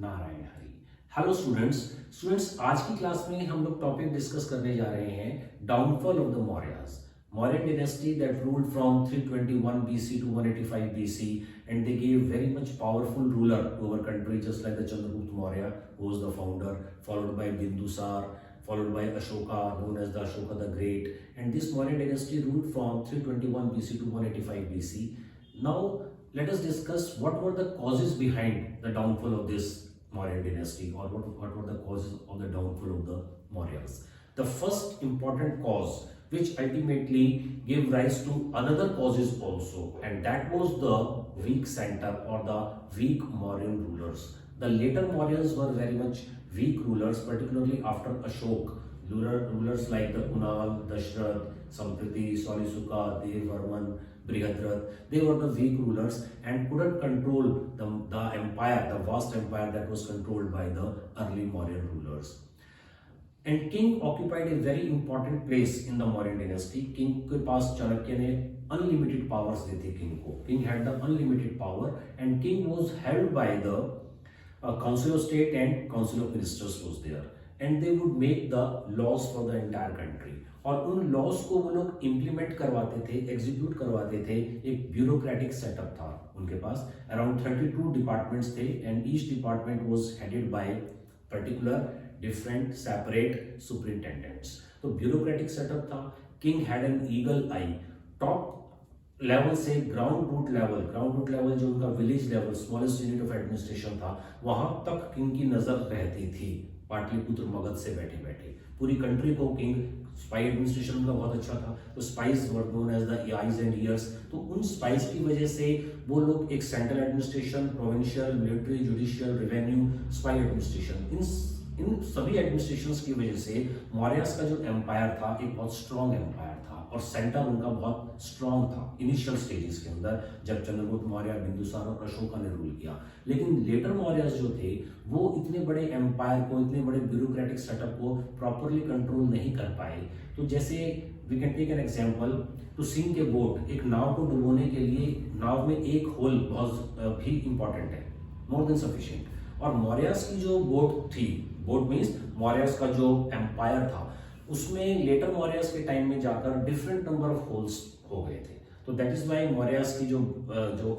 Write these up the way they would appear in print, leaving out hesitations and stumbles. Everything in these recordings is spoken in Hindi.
नारायण हरि। हेलो स्टूडेंट्स आज की क्लास में हम लोग टॉपिक डिस्कस करने जा रहे हैं downfall of the Mauryas. Mauryan dynasty that ruled from 321 BC to 185 BC, and they gave very much powerful ruler to our country, just like the Chandragupta Maurya, who was the founder, followed by Bindusar, followed by Ashoka, known as the Ashoka the Great. And this Mauryan dynasty ruled from 321 BC to 185 BC. Now, let us discuss what were the causes behind the downfall of this Mauryan dynasty, or what were the causes of the downfall of the Mauryas. The first important cause which ultimately gave rise to another causes also, and that was the weak center or the weak Mauryan rulers. The later Mauryas were very much weak rulers, particularly after Ashok. Rulers like the Kunal, Dashrath, Sampriti, Saurisuka, Devarman, Brihadrath, they were the weak rulers and couldn't control the empire, the vast empire that was controlled by the early Mauryan rulers. And king occupied a very important place in the Mauryan dynasty. King के पास चाणक्य ने अनलिमिटेड पावर्स दी थी किंग को। King had the unlimited power and king was held by the council of state and council of ministers was there, and they would make the laws for the entire country. और उन लॉज को वो लोग इंप्लीमेंट करवाते थे, एग्जीक्यूट करवाते थे। एक ब्यूरोक्रेटिक सेटअप था उनके पास। अराउंड 32 डिपार्टमेंट्स थे and each department was headed by particular different separate superintendents. तो ब्यूरोक्रेटिक सेटअप था। King had an eagle I. Top level से ग्राउंड रूट लेवल जो उनका village level, smallest unit of administration था, वहां तक किंग की नजर रहती थी। पाटलिपुत्र मगध से बैठे बैठे पूरी कंट्री को किंग, स्पाई एडमिनिस्ट्रेशन उनका बहुत अच्छा था, तो spies were known as the eyes and ears. तो उन स्पाइस की वजह से वो लोग एक central administration, provincial, military, judicial, revenue, spy administration, इन सभी एडमिनिस्ट्रेशंस की वजह से मौर्यस का जो एम्पायर था एक बहुत स्ट्रॉन्ग एम्पायर था और सेंटर उनका बहुत स्ट्रॉन्ग था इनिशियल स्टेजेस के अंदर, जब चंद्रगुप्त मौर्य, बिंदुसार और अशोका ने रूल किया। लेकिन लेटर मौर्यस जो थे वो इतने बड़े एम्पायर को, इतने बड़े ब्यूरोक्रेटिक सेटअप को प्रॉपरली कंट्रोल नहीं कर पाए। तो जैसे we can take an example, to sink a boat, एक नाव को डुबोने के लिए नाव में एक होल बहुत भी इंपॉर्टेंट है, मोर देन सफिशिएंट। और मौर्यस की जो बोट थी, बोट मीन्स मौर्यस का जो एम्पायर था, उसमें लेटर मौर्यस के टाइम में जाकर डिफरेंट नंबर ऑफ होल्स हो गए थे। तो दैट इज वाई मौर्यस की जो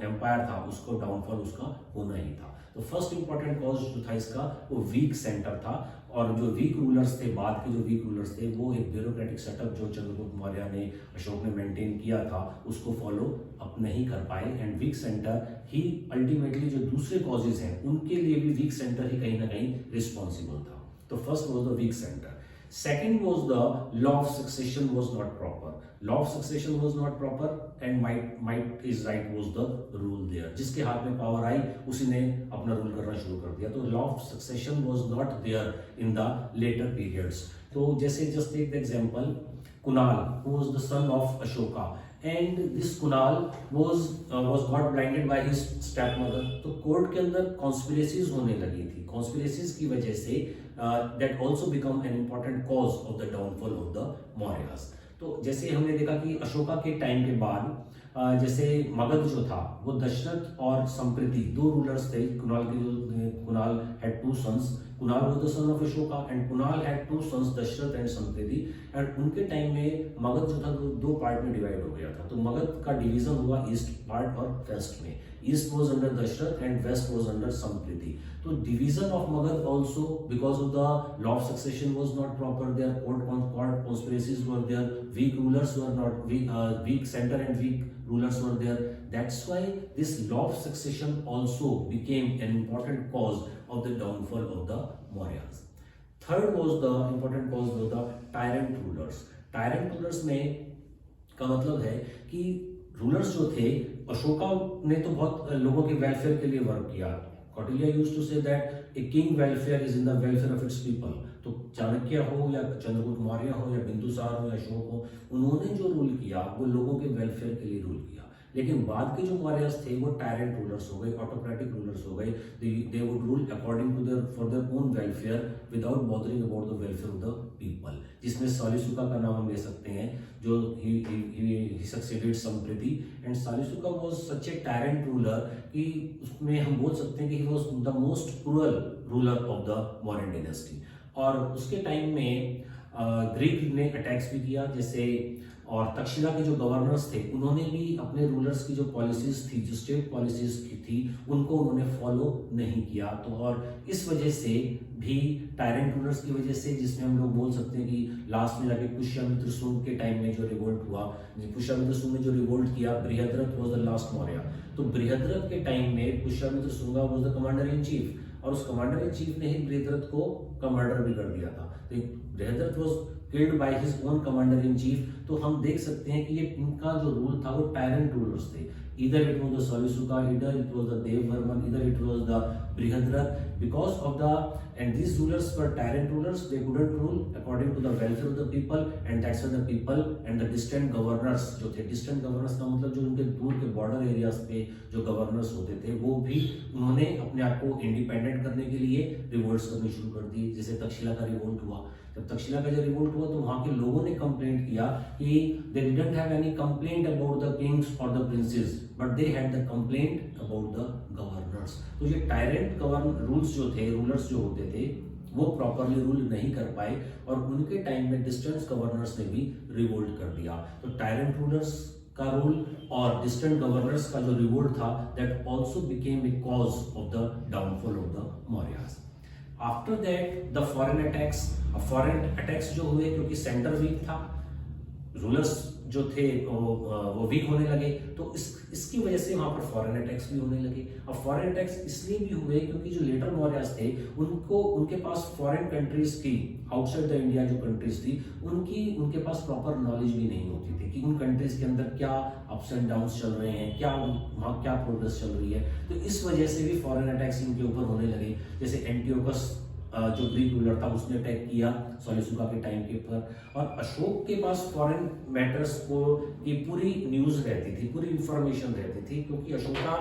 एम्पायर था उसको डाउनफॉल उसका होना ही था। तो फर्स्ट इंपॉर्टेंट कॉज जो था इसका वो वीक सेंटर था, और जो वीक रूलर्स थे, बाद के जो वीक रूलर्स थे, वो एक ब्यूरोक्रेटिक सेटअप जो चंद्रगुप्त मौर्य ने, अशोक ने मेंटेन किया था, उसको फॉलो अप नहीं कर पाए। एंड वीक सेंटर ही अल्टीमेटली जो दूसरे कॉजेज हैं उनके लिए भी वीक सेंटर ही कहीं ना कहीं रिस्पॉन्सिबल था। तो first was the weak centre. Second was the law of succession was not proper. Law of succession was not proper and might is right was the rule there. जिसके हाथ में पावर आई उसी ने अपना रूल करना शुरू कर दिया। तो law of succession was not there in the later periods. तो जैसे just take the example, Kunal, who was the son of Ashoka, and this Kunal was got blinded by his stepmother. तो कोर्ट के अंदर कॉन्स्पिरेसीज होने लगी थी। कॉन्स्पिरेसीज की वजह से that also become an important cause of the downfall of the Mauryas. तो जैसे हमने देखा कि अशोका के टाइम के बाद जैसे मगध जो था वो दशरथ और संप्रति दो रूलर्स थे। Kunal had two sons, Kunal was the son of Ashoka and Kunal had two sons, Dasharatha and Samprati. And उनके टाइम में मगध जो था दो पार्ट में डिवाइड हो गया था। तो मगध का डिवीजन हुआ ईस्ट पार्ट और वेस्ट में। East was under Dasharatha and west was under Samprati. तो division of Magadha also because of the law of succession was not proper, their court conspiracies were there, weak rulers were not weak center and weak rulers were there. That's why this law of succession also became an important cause of the downfall of the Mauryas. Third was the important cause was the tyrant rulers. Tyrant rulers में का मतलब है कि रूलर्स जो थे, अशोका ने तो बहुत लोगों के वेलफेयर के लिए वर्क किया। Kautilya used to say that a king welfare is in the welfare of its people. तो चाणक्य हो या चंद्रगुप्त मौर्य हो या बिंदुसार हो या अशोक हो, उन्होंने जो रूल किया वो लोगों के वेलफेयर के लिए रूल किया। लेकिन बाद के जो मौर्यस थे वो टायरेंट रूलर्स हो गए, ऑटोक्रेटिक रूलर्स हो गए। They would rule according to their for their own welfare without bothering about the welfare of the people, जिसमें सालिसुका का नाम हम ले सकते हैं, जो he succeeded Samprati, and Salisuka was such a tyrant ruler कि उसमें हम बोल सकते हैं कि he was the most cruel ruler of the Mauryan dynasty. और उसके टाइम में ग्रीक ने अटैक्स भी किया जैसे, और तक्षशिला के जो गवर्नर्स थे उन्होंने भी अपने रूलर्स की जो पॉलिसीज थी, जो स्टेट पॉलिसीज की थी, उनको उन्होंने फॉलो नहीं किया। तो और इस वजह से भी टायरेंट रूलर्स की वजह से, जिसमें हम लोग बोल सकते हैं कि लास्ट में जाके पुष्यमित्र शुंग के टाइम में जो रिवोल्ट हुआ, पुष्यमित्र शुंग ने जो रिवोल्ट किया, Brihadratha was the last Maurya. तो बृहद्रथ के टाइम में Pushyamitra Shunga was the commander in chief, और उस कमांडर इन चीफ ने ही बृहद्रथ को मर्डर भी कर दिया था। तो Brihadratha was killed by his own commander in chief. तो हम देख सकते हैं कि ये इनका जो रूल था वो टायरेंट रूलर्स थे। Either it was the Salysuka, either it was the Devvarman, either it was the Brihadrath. Because of the, and these rulers were tyrant rulers, they couldn't rule according to the welfare of the people, and that's why the people and the distant governors जो थे, distant governors का मतलब जो उनके दूर के बॉर्डर एरियाज पे जो गवर्नर्स होते थे, वो भी उन्होंने अपने आप को इंडिपेंडेंट करने के लिए रिवोल्ट्स करने शुरू कर दिए। जैसे तक्षशिला का रिवोल्ट हुआ, जब तक्षशिला का जो रिवोल्ट हुआ तो वहां के लोगों ने कंप्लेंट किया कि they didn't have any complaint about the kings और the princes, but they had the complaint about the governors. तो ये टायरेंट रूल्स जो थे, रूलर्स जो होते थे, वो प्रॉपरली रूल नहीं कर पाए, और उनके टाइम में डिस्टेंस गवर्नर्स ने भी रिवोल्ट कर दिया। तो टायरेंट रूलर्स का रूल और डिस्टेंट गवर्नर्स का जो रिवोल्ट था, that also became a cause of the downfall of the Mauryas. After that the foreign attacks जो हुए, क्योंकि सेंटर वीक था, रूलर्स जो थे वो वीक होने लगे, तो इसकी वजह से वहां पर फॉरेन अटैक्स भी होने लगे। अब फॉरेन अटैक्स इसलिए भी हुए क्योंकि जो लेटर मौर्यस थे उनके पास फॉरेन कंट्रीज की, आउटसाइड द इंडिया जो कंट्रीज थी, उनके पास प्रॉपर नॉलेज भी नहीं होती थी कि उन कंट्रीज के अंदर क्या अप्स एंड डाउन्स चल रहे हैं, वहाँ क्या प्रोग्रेस चल रही है। तो इस वजह से भी फॉरेन अटैक्स इनके ऊपर होने लगे। जैसे एंटियोकस जो ग्रीक रूलर था, उसने अटैक किया सालिसुका के टाइम के ऊपर, और अशोक के पास फॉरेन मैटर्स को की पूरी न्यूज रहती थी, पूरी इंफॉर्मेशन रहती थी, क्योंकि अशोका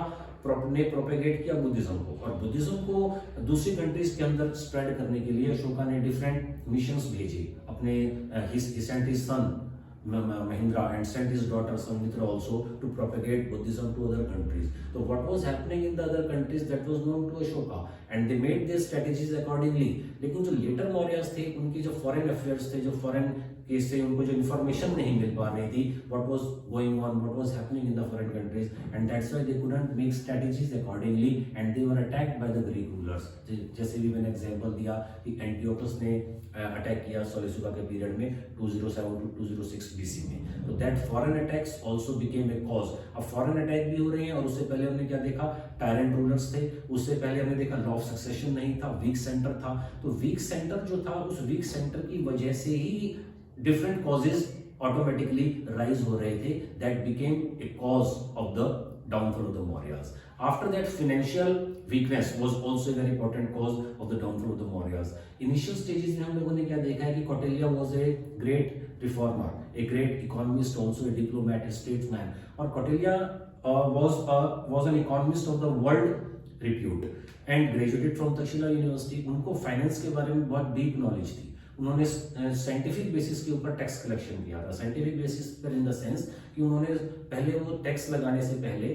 ने प्रोपेगेट किया बुद्धिज्म को, और बुद्धिज्म को दूसरी कंट्रीज के अंदर स्प्रेड करने के लिए अशोका ने डिफरेंट मिशंस भेजे अपने सन Mahindra and sent his daughter Samitra also to propagate Buddhism to other countries. So what was happening in the other countries, that was known to Ashoka, and they made their strategies accordingly. लेकिन जो लेटर मौर्यस थे, उनके जो फॉरेन अफेयर्स थे, जो फॉरेन केस से उनको जो इन्फॉर्मेशन नहीं मिल पा रही थी, what was going on, what was happening in the foreign countries, and that's why they couldn't make strategies accordingly, and they were attacked by the Greek rulers. जैसे भी मैंने एग्जांपल दिया कि एंटियोकस ने अटैक किया सालिसुका के पीरियड में 207 to 206 BC में। तो that foreign attacks also became a cause. अब फॉरेन अटैक भी हो रहे हैं, और उससे पहले हमने क्या देखा, टायरेंट रूलर्स थे, उससे पहले हमने देखा लॉ ऑफ सक्सेशन नहीं था, वीक सेंटर था। तो वीक सेंटर जो था, उस वीक सेंटर की वजह से ही डिफरेंट कॉजेज ऑटोमेटिकली राइज हो रहे थे, that became a cause of the downfall of the Mauryas. After that, financial weakness was also a very important cause of the downfall of the Mauryas. Initial stages में हम लोगों ने क्या देखा है कि Kautilya was a great reformer, a great economist, also a diplomat, a statesman. और Kautilya was an economist of the world repute and graduated from Takshila University. उनको फाइनेंस के बारे में बहुत डीप नॉलेज थी। उन्होंने साइंटिफिक बेसिस के ऊपर टैक्स कलेक्शन किया था। साइंटिफिक बेसिस पर इन द सेंस कि उन्होंने पहले वो टैक्स लगाने से पहले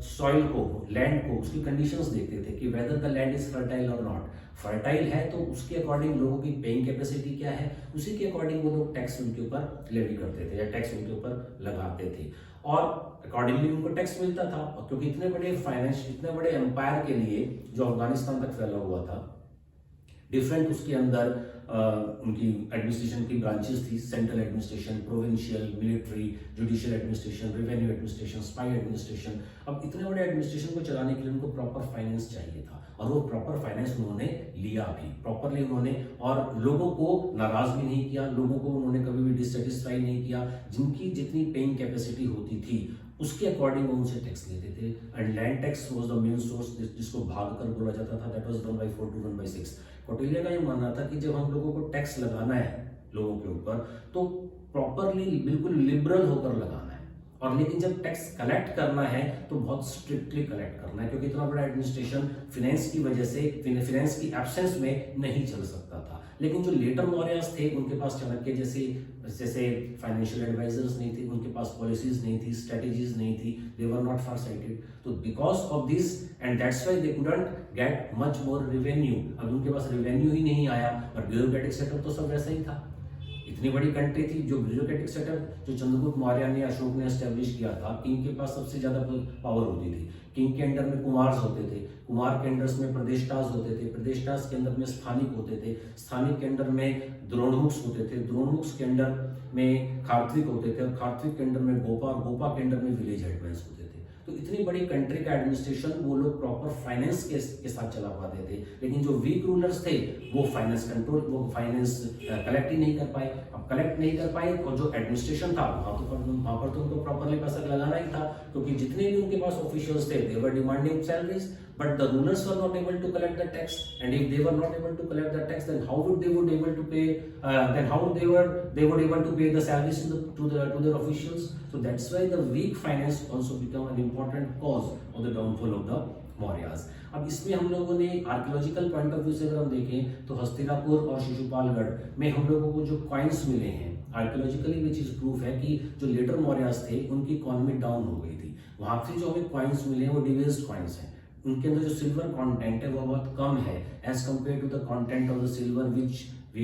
सॉइल को, लैंड को, उसकी कंडीशंस देखते थे कि whether the land is fertile और नॉट। फर्टाइल है तो उसके अकॉर्डिंग लोगों की पेइंग कैपेसिटी क्या है, उसी के अकॉर्डिंग वो लोग टैक्स उनके ऊपर लेवी करते थे या टैक्स उनके ऊपर लगाते थे, और अकॉर्डिंगली उनको टैक्स मिलता था। क्योंकि इतने बड़े एम्पायर के लिए जो अफगानिस्तान तक फैला हुआ था, डिफरेंट उसके अंदर उनकी एडमिनिस्ट्रेशन की ब्रांचेस थी, central administration, provincial, military, judicial administration, revenue administration, spy administration. अब इतने बड़े एडमिनिस्ट्रेशन को चलाने के लिए उनको प्रॉपर फाइनेंस चाहिए था, और वो प्रॉपर फाइनेंस उन्होंने लिया भी प्रॉपरली उन्होंने, और लोगों को नाराज भी नहीं किया, लोगों को उन्होंने कभी भी डिससेटिस्फाई नहीं किया। जिनकी जितनी पेइंग कैपेसिटी होती थी उसके अकॉर्डिंग वो उनसे टैक्स लेते थे। And land tax was the main source, जिसको भाग कर बोला जाता था, दैट वाज 1/4 to 1/6। कौटिल्य का ये मानना था कि जब हम लोगों को टैक्स लगाना है लोगों के ऊपर, तो प्रॉपरली बिल्कुल लिबरल होकर लगाना है, और लेकिन जब टैक्स कलेक्ट करना है तो बहुत स्ट्रिक्टली कलेक्ट करना है, क्योंकि इतना बड़ा एडमिनिस्ट्रेशन फाइनेंस की वजह से, फाइनेंस की एब्सेंस में नहीं चल सकता था। लेकिन जो लेटर मौर्यास थे उनके पास चाणक्य जैसे जैसे फाइनेंशियल एडवाइजर्स नहीं थे, उनके पास पॉलिसीज नहीं थी, स्ट्रेटेजीज नहीं थी, दे वर नॉट फार साइटेड। तो because of this and that's why they couldn't get much more revenue. अब उनके पास रेवेन्यू ही नहीं आया और ब्यूरोक्रेटिक सेटअप तो सब वैसा ही था। इतनी बड़ी कंट्री थी, जो ब्यूरोक्रेटिक सेटअप जो चंद्रगुप्त मौर्य ने, अशोक ने एस्टेब्लिश किया था, किंग के पास सबसे ज्यादा पावर होती थी। किंग के अंडर में कुमार्स होते थे, कुमार के अंडर में प्रदेशटास होते थे, प्रदेशटास के अंदर में स्थानिक होते थे, स्थानिक के अंडर में द्रोणमुख होते थे, द्रोणमुख के अंडर में कार्तिक होते थे, और कार्तिक के अंडर में गोपा, और गोपा के अंडर में विलेज हेडमैन्स होते थे। तो इतनी बड़ी कंट्री का एडमिनिस्ट्रेशन वो लोग प्रॉपर फाइनेंस के साथ चला पाते थे। लेकिन जो वीक रूलर्स थे वो फाइनेंस कंट्रोल, वो फाइनेंस कलेक्ट ही नहीं कर पाए। अब कलेक्ट नहीं कर पाए और जो एडमिनिस्ट्रेशन था वहां पर तो उनको प्रॉपरली पैसा लगाना ही था, क्योंकि जितने भी उनके पास ऑफिशियल्स थे they were demanding salaries, but the rulers were not able to collect the tax, and if they were not able to collect the tax, then how would able to pay, then how they were able to pay the salaries to their officials. So that's why the weak finance also become an important cause of the downfall of the Mauryas. अब इसमें हम लोगों ने आर्कियोलॉजिकल पॉइंट ऑफ व्यू से अगर हम देखें तो हस्तिनापुर और शिशुपालगढ़ में हम लोगों को जो कॉइन्स मिले हैं आर्कियोलॉजिकली, भी चीज प्रूफ है कि जो लेटर मौर्यास थे उनकी इकोनॉमी डाउन हो गई थी। वहां से जो हमें कॉइन्स मिले हैं वो डिवेस्ड कॉइन्स हैं, उनके अंदर जो सिल्वर कंटेंट है वो बहुत कम है as compare to the content of the silver which we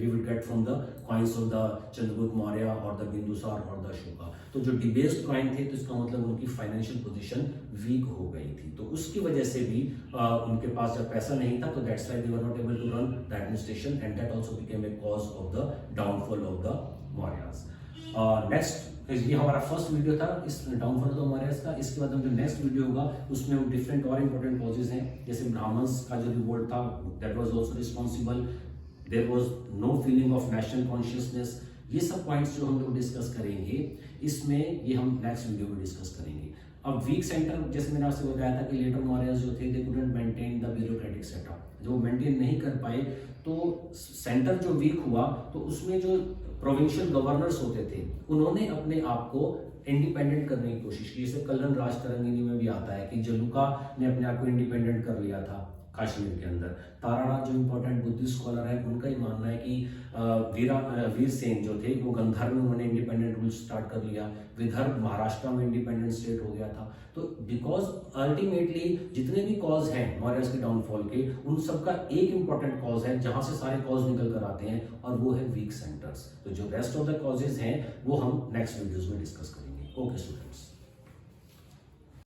would get from the coins of the Chandragupta Maurya और द बिंदुसार और द अशोका। तो जो डिबेस्ड कॉइन थे तो इसका मतलब उनकी फाइनेंशियल पोजीशन वीक हो गई थी, तो उसकी वजह से भी उनके पास जब पैसा नहीं था तो that's why they were not able to run the administration, and that also became a cause of the downfall of the Mauryas. Next, ये हमारा फर्स्ट वीडियो था इस डाउनफॉल ऑफ द मौर्यास का। इसके बाद हम जो नेक्स्ट वीडियो होगा उसमें हम डिफरेंट और इंपॉर्टेंट कॉजेज हैं, जैसे ब्राह्मण्स का जो रिवोल्ट था that was also responsible, there was no feeling of national consciousness. ये सब पॉइंट्स जो हम लोग डिस्कस करेंगे इसमें, ये हम नेक्स्ट वीडियो में डिस्कस करेंगे। अब वीक सेंटर, जैसे मैंने आपसे बताया था कि लेटर मौर्यास जो थे they couldn't maintain the bureaucratic setup, जो मेंटेन नहीं कर पाए तो सेंटर जो वीक हुआ तो उसमें जो प्रोविंशियल गवर्नर्स होते थे उन्होंने अपने आप को इंडिपेंडेंट करने की कोशिश की। जैसे कल्लन राजतरंगिणी में भी आता है कि जलुका ने अपने आप को इंडिपेंडेंट कर लिया था कश्मीर के अंदर। तारानाथ जो इम्पोर्टेंट बुद्धिस्ट स्कॉलर है उनका ही मानना है कि वीर सेन जो थे वो गंधार में उन्होंने इंडिपेंडेंट रूल स्टार्ट कर लिया, विदर्भ महाराष्ट्र में इंडिपेंडेंट स्टेट हो गया था। तो बिकॉज अल्टीमेटली जितने भी कॉज हैं मौर्यस के डाउनफॉल के, उन सबका एक इंपॉर्टेंट कॉज है जहां से सारे कॉज निकल कर आते हैं, और वो है वीक सेंटर्स। तो जो रेस्ट ऑफ द कॉजेज हैं वो हम नेक्स्ट वीडियोज में डिस्कस करेंगे। Okay students.